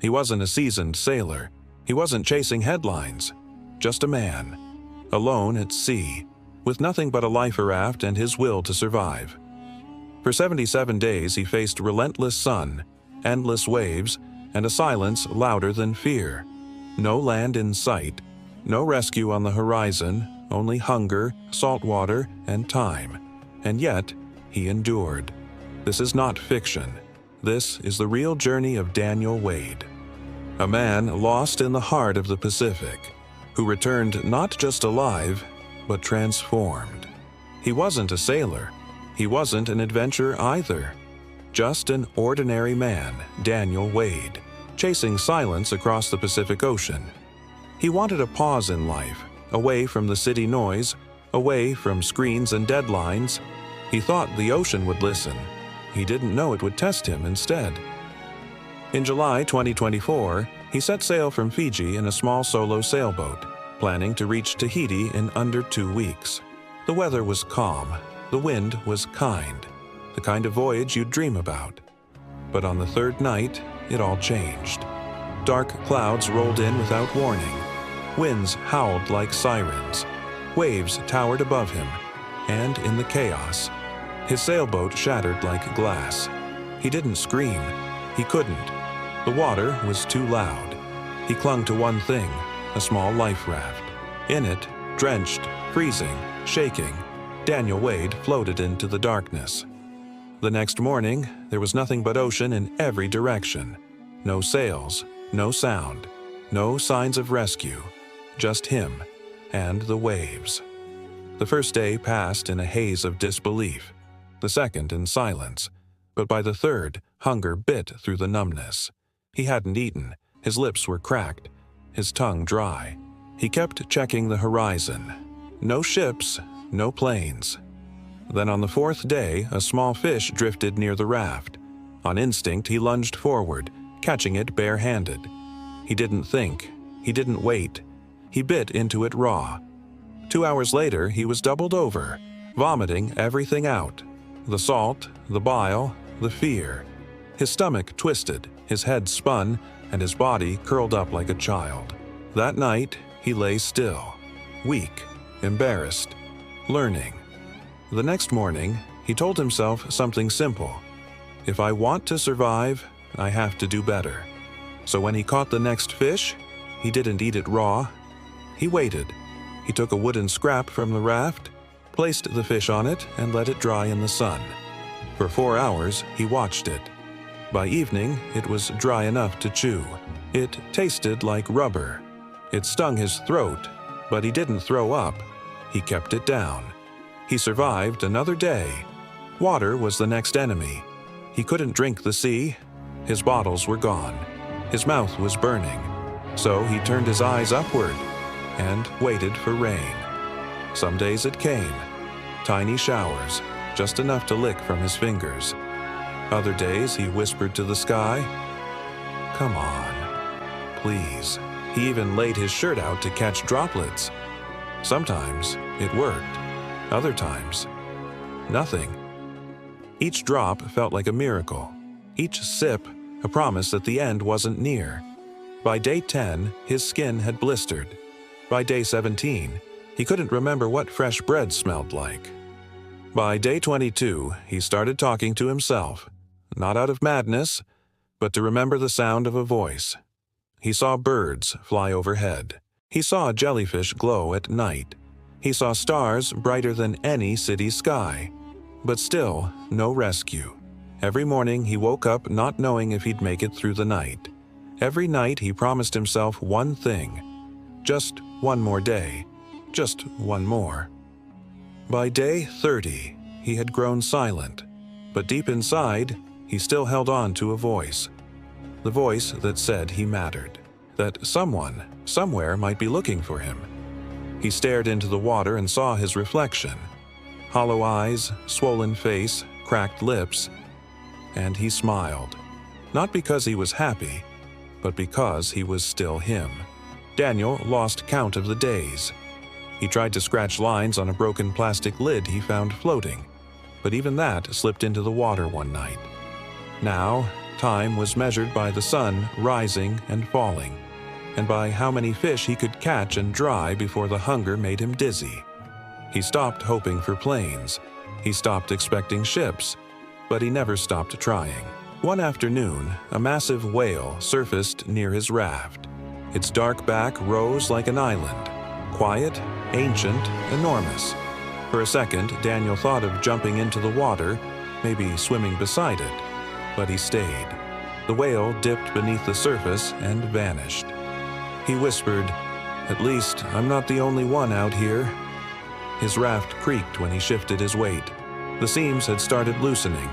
He wasn't a seasoned sailor. He wasn't chasing headlines. Just a man, alone at sea, with nothing but a Liferaft and his will to survive. For 77 days he faced relentless sun, endless waves, and a silence louder than fear. No land in sight, no rescue on the horizon, only hunger, salt water, and time. And yet, he endured. This is not fiction. This is the real journey of Daniel Wade. A man lost in the heart of the Pacific, who returned not just alive, but transformed. He wasn't a sailor. He wasn't an adventurer either. Just an ordinary man, Daniel Wade, chasing silence across the Pacific Ocean. He wanted a pause in life, away from the city noise, away from screens and deadlines. He thought the ocean would listen. He didn't know it would test him instead. In July 2024, he set sail from Fiji in a small solo sailboat, planning to reach Tahiti in under 2 weeks. The weather was calm. The wind was kind. The kind of voyage you'd dream about. But on the third night, it all changed. Dark clouds rolled in without warning. Winds howled like sirens. Waves towered above him. And in the chaos, his sailboat shattered like glass. He didn't scream. He couldn't. The water was too loud. He clung to one thing, a small life raft. In it, drenched, freezing, shaking, Daniel Wade floated into the darkness. The next morning, there was nothing but ocean in every direction. No sails, no sound, no signs of rescue. Just him and the waves. The first day passed in a haze of disbelief, the second in silence, but by the third, hunger bit through the numbness. He hadn't eaten, his lips were cracked, his tongue dry. He kept checking the horizon. No ships, no planes. Then on the fourth day, a small fish drifted near the raft. On instinct, he lunged forward, catching it bare-handed. He didn't think. He didn't wait. He bit into it raw. 2 hours later, he was doubled over, vomiting everything out. The salt, the bile, the fear. His stomach twisted, his head spun, and his body curled up like a child. That night, he lay still, weak, embarrassed, learning. The next morning, he told himself something simple. If I want to survive, I have to do better. So when he caught the next fish, he didn't eat it raw. He waited. He took a wooden scrap from the raft, placed the fish on it, and let it dry in the sun. For 4 hours, he watched it. By evening, it was dry enough to chew. It tasted like rubber. It stung his throat, but he didn't throw up. He kept it down. He survived another day. Water was the next enemy. He couldn't drink the sea. His bottles were gone. His mouth was burning. So he turned his eyes upward and waited for rain. Some days it came. Tiny showers, just enough to lick from his fingers. Other days he whispered to the sky, "Come on, please." He even laid his shirt out to catch droplets. Sometimes it worked. Other times, nothing. Each drop felt like a miracle. Each sip, a promise that the end wasn't near. By day 10, his skin had blistered. By day 17, he couldn't remember what fresh bread smelled like. By day 22, he started talking to himself, not out of madness, but to remember the sound of a voice. He saw birds fly overhead. He saw a jellyfish glow at night. He saw stars brighter than any city sky. But still, no rescue. Every morning he woke up not knowing if he'd make it through the night. Every night he promised himself one thing. Just one more day. Just one more. By day 30, he had grown silent. But deep inside, he still held on to a voice. The voice that said he mattered. That someone, somewhere might be looking for him. He stared into the water and saw his reflection. Hollow eyes, swollen face, cracked lips. And he smiled. Not because he was happy, but because he was still him. Daniel lost count of the days. He tried to scratch lines on a broken plastic lid he found floating, but even that slipped into the water one night. Now, Time was measured by the sun rising and falling, and by how many fish he could catch and dry before the hunger made him dizzy. He stopped hoping for planes. He stopped expecting ships, but he never stopped trying. One afternoon, a massive whale surfaced near his raft. Its dark back rose like an island, quiet, ancient, enormous. For a second, Daniel thought of jumping into the water, maybe swimming beside it, but he stayed. The whale dipped beneath the surface and vanished. He whispered, "At least I'm not the only one out here." His raft creaked when he shifted his weight. The seams had started loosening.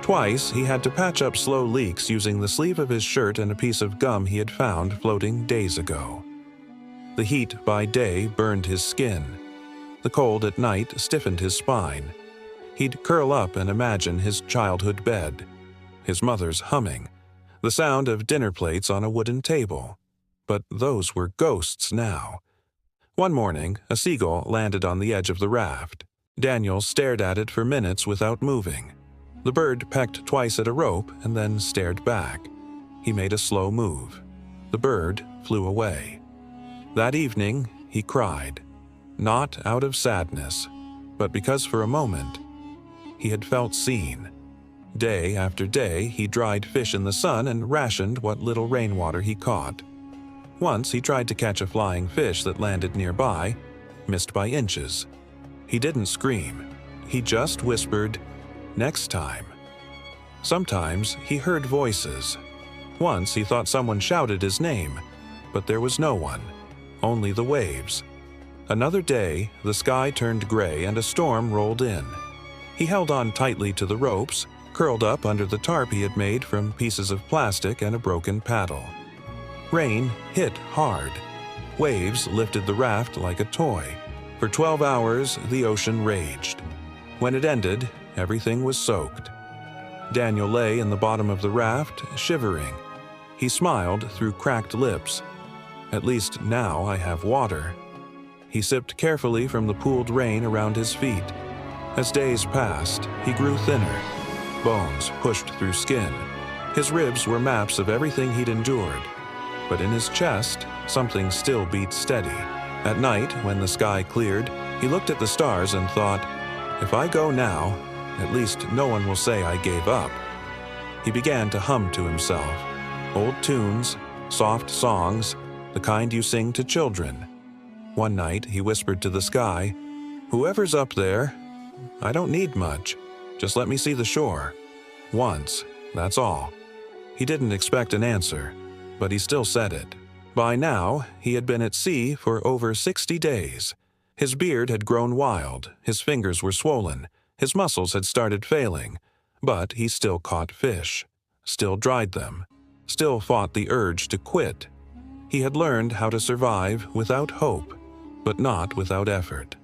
Twice, he had to patch up slow leaks using the sleeve of his shirt and a piece of gum he had found floating days ago. The heat by day burned his skin. The cold at night stiffened his spine. He'd curl up and imagine his childhood bed, his mother's humming, the sound of dinner plates on a wooden table. But those were ghosts now. One morning, a seagull landed on the edge of the raft. Daniel stared at it for minutes without moving. The bird pecked twice at a rope and then stared back. He made a slow move. The bird flew away. That evening, he cried. Not out of sadness, but because for a moment, he had felt seen. Day after day, he dried fish in the sun and rationed what little rainwater he caught. Once he tried to catch a flying fish that landed nearby, missed by inches. He didn't scream. He just whispered, "Next time." Sometimes he heard voices. Once he thought someone shouted his name, but there was no one, only the waves. Another day, the sky turned gray and a storm rolled in. He held on tightly to the ropes, curled up under the tarp he had made from pieces of plastic and a broken paddle. Rain hit hard. Waves lifted the raft like a toy. For 12 hours, the ocean raged. When it ended, everything was soaked. Daniel lay in the bottom of the raft, shivering. He smiled through cracked lips. "At least now I have water." He sipped carefully from the pooled rain around his feet. As days passed, he grew thinner. Bones pushed through skin. His ribs were maps of everything he'd endured. But in his chest, something still beat steady. At night, when the sky cleared, he looked at the stars and thought, "If I go now, at least no one will say I gave up." He began to hum to himself. Old tunes, soft songs, the kind you sing to children. One night, he whispered to the sky, "Whoever's up there, I don't need much. Just let me see the shore. Once, that's all." He didn't expect an answer, but he still said it. By now, he had been at sea for over 60 days. His beard had grown wild, his fingers were swollen, his muscles had started failing, but he still caught fish, still dried them, still fought the urge to quit. He had learned how to survive without hope, but not without effort.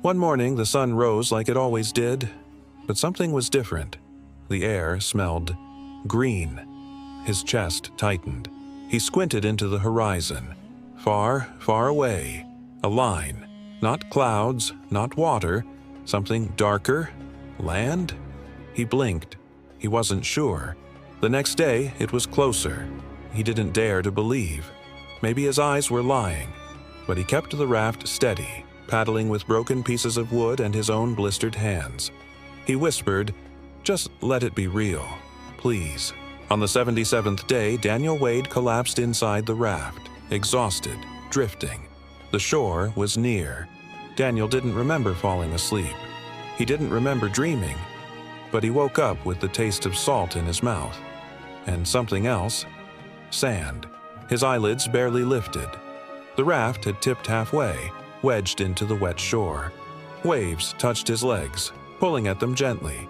One morning, the sun rose like it always did, but something was different. The air smelled green. His chest tightened. He squinted into the horizon. Far, far away, a line. Not clouds, not water, something darker. Land? He blinked. He wasn't sure. The next day, it was closer. He didn't dare to believe. Maybe his eyes were lying, but he kept the raft steady, paddling with broken pieces of wood and his own blistered hands. He whispered, "Just let it be real, please." On the 77th day, Daniel Wade collapsed inside the raft, exhausted, drifting. The shore was near. Daniel didn't remember falling asleep. He didn't remember dreaming, but he woke up with the taste of salt in his mouth. And something else, sand. His eyelids barely lifted. The raft had tipped halfway, wedged into the wet shore. Waves touched his legs, pulling at them gently.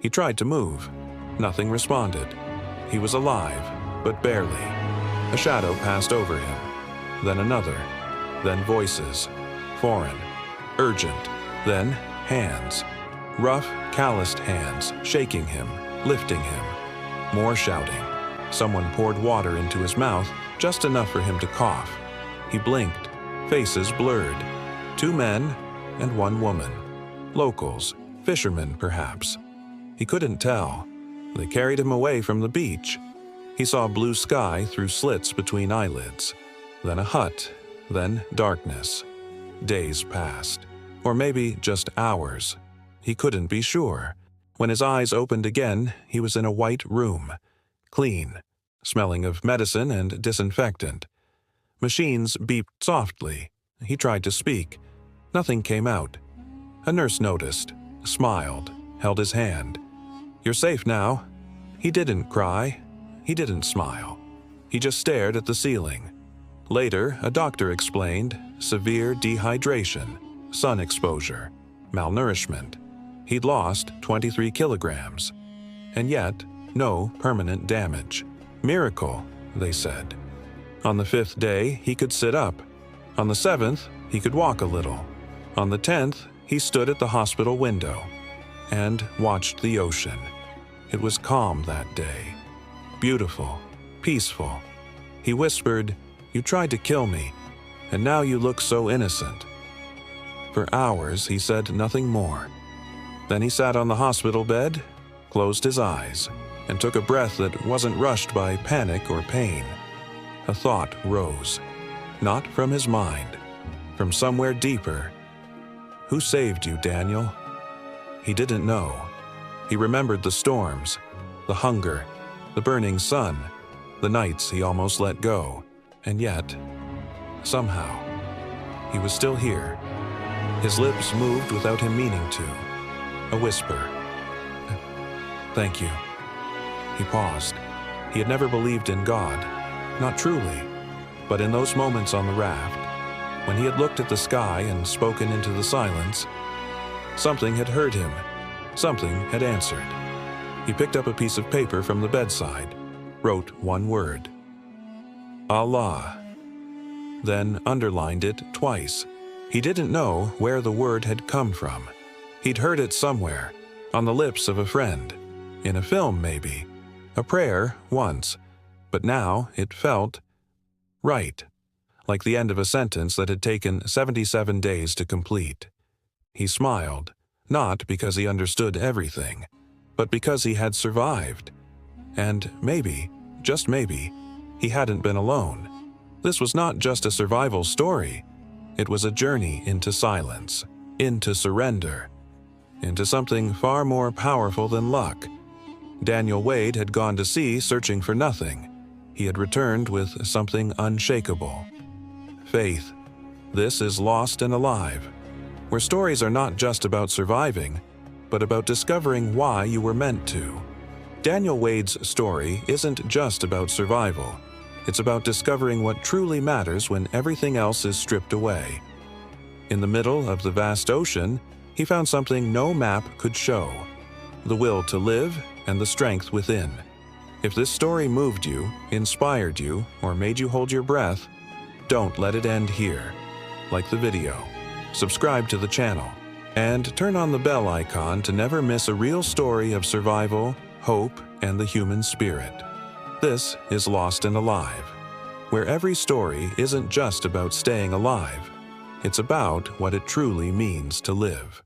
He tried to move. Nothing responded. He was alive, but barely. A shadow passed over him. Then another. Then voices. Foreign. Urgent. Then hands. Rough, calloused hands, shaking him, lifting him. More shouting. Someone poured water into his mouth, just enough for him to cough. He blinked. Faces blurred. 2 men and 1 woman. Locals, fishermen perhaps. He couldn't tell. They carried him away from the beach. He saw blue sky through slits between eyelids, then a hut, then darkness. Days passed, or maybe just hours. He couldn't be sure. When his eyes opened again, he was in a white room, clean, smelling of medicine and disinfectant. Machines beeped softly. He tried to speak. Nothing came out. A nurse noticed, smiled, held his hand. "You're safe now." He didn't cry. He didn't smile. He just stared at the ceiling. Later, a doctor explained severe dehydration, sun exposure, malnourishment. He'd lost 23 kilograms. And yet, no permanent damage. Miracle, they said. On the 5th day, he could sit up. On the 7th, he could walk a little. On the 10th, he stood at the hospital window and watched the ocean. It was calm that day. Beautiful, peaceful. He whispered, "You tried to kill me, and now you look so innocent." For hours, he said nothing more. Then he sat on the hospital bed, closed his eyes, and took a breath that wasn't rushed by panic or pain. A thought rose, not from his mind, from somewhere deeper. "Who saved you, Daniel?" He didn't know. He remembered the storms, the hunger, the burning sun, the nights he almost let go, and yet, somehow, he was still here. His lips moved without him meaning to. A whisper. "Thank you." He paused. He had never believed in God, not truly, but in those moments on the raft, when he had looked at the sky and spoken into the silence, something had heard him. Something had answered. He picked up a piece of paper from the bedside, wrote one word. Allah. Then underlined it twice. He didn't know where the word had come from. He'd heard it somewhere, on the lips of a friend, in a film maybe, a prayer once, but now it felt right, like the end of a sentence that had taken 77 days to complete. He smiled, not because he understood everything, but because he had survived. And maybe, just maybe, he hadn't been alone. This was not just a survival story. It was a journey into silence, into surrender, into something far more powerful than luck. Daniel Wade had gone to sea searching for nothing. He had returned with something unshakable. Faith. This is Lost and Alive, where stories are not just about surviving, but about discovering why you were meant to. Daniel Wade's story isn't just about survival. It's about discovering what truly matters when everything else is stripped away. In the middle of the vast ocean, he found something no map could show: the will to live and the strength within. If this story moved you, inspired you, or made you hold your breath, don't let it end here. Like the video, subscribe to the channel, and turn on the bell icon to never miss a real story of survival, hope, and the human spirit. This is Lost and Alive, where every story isn't just about staying alive. It's about what it truly means to live.